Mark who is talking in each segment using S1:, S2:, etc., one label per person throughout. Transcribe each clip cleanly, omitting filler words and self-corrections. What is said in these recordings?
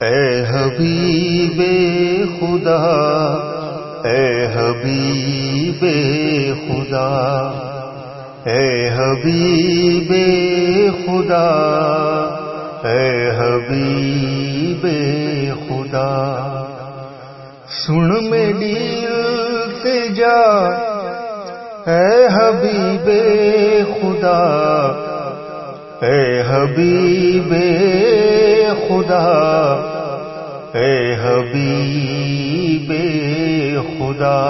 S1: اے حبیب خدا، اے حبیب خدا، اے حبیب خدا، اے حبیب خدا، سن میری التجا، اے حبیب خدا، اے حبیب خدا، اے حبیب خدا،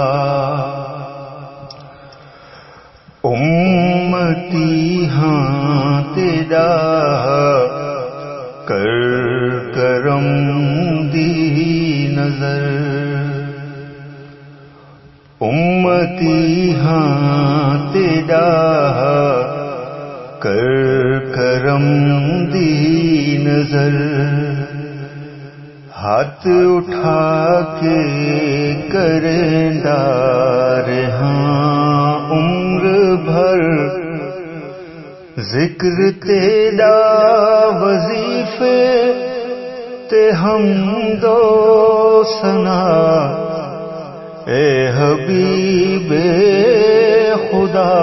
S1: امتی ہاں تیرا کر کرم دی نظر، امتی ہاں تیرا کر کرم دی نظر، ہاتھ اٹھا کے کریندا رہاں عمر بھر، ذکر تیرا وظیفے تے حمد و ثنا، اے حبیب خدا،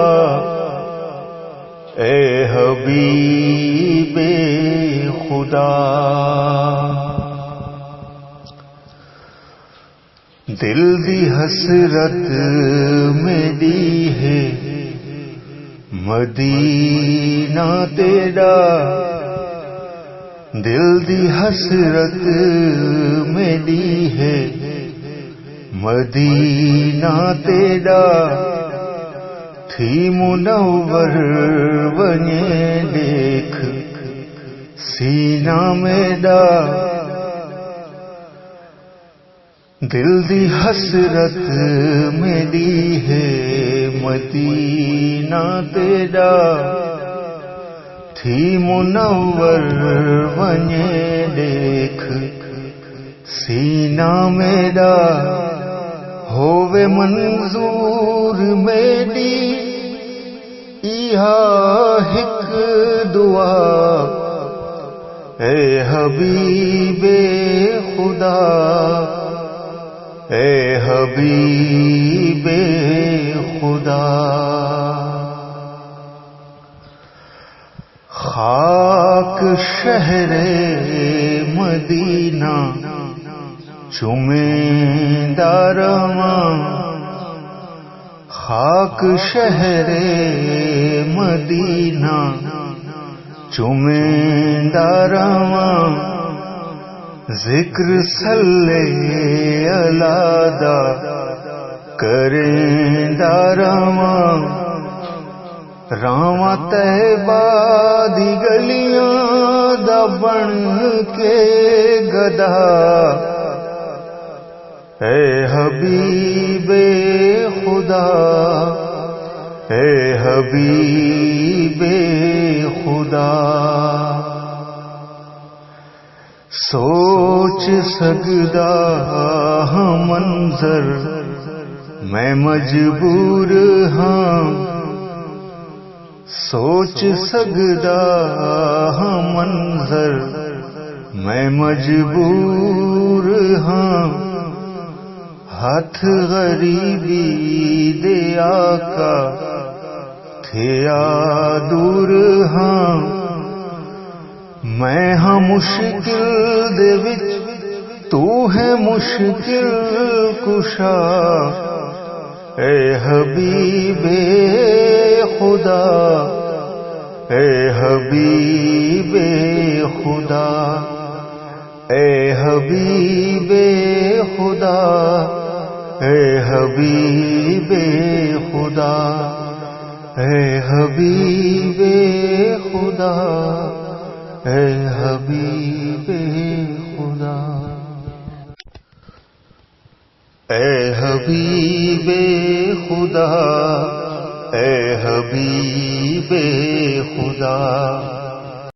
S1: اے حبیب خدا، دل دی حسرت میری ہے مدینہ تیرا، دل دی حسرت میری ہے مدینہ تیرا، تھی منور بنے دیکھ سینہ میرا، دل دی حسرت میری ہے مدینہ تیرا، تھی منور بنے دیکھ سینہ میرا، ہووے منظور میری ایہا ہک دعا، اے حبیب خدا، اے حبیب خدا، خاک شہر مدینہ چومیندا رواں، خاک شہر مدینہ چومیندا رواں، ذکر صلی اللہ دا کریندا رواں، راواں طیبہ دی گلیاں دا بن کے گدا، اے حبیب خدا، اے حبیب خدا، سوچ سکدا ہاں منظر میں مجبور ہاں، سوچ سکدا ہاں منظر میں مجبور ہاں، ہاتھ غریبی دے آقا تھیا دور ہاں، میں ہاں مشکل دے وچ تو ہے مشکل کشا، اے حبیب خدا، اے حبیب خدا، اے حبیب خدا، اے حبیب خدا، اے حبیب خدا، اے حبیب خدا، اے حبیب خدا، اے حبیب خدا،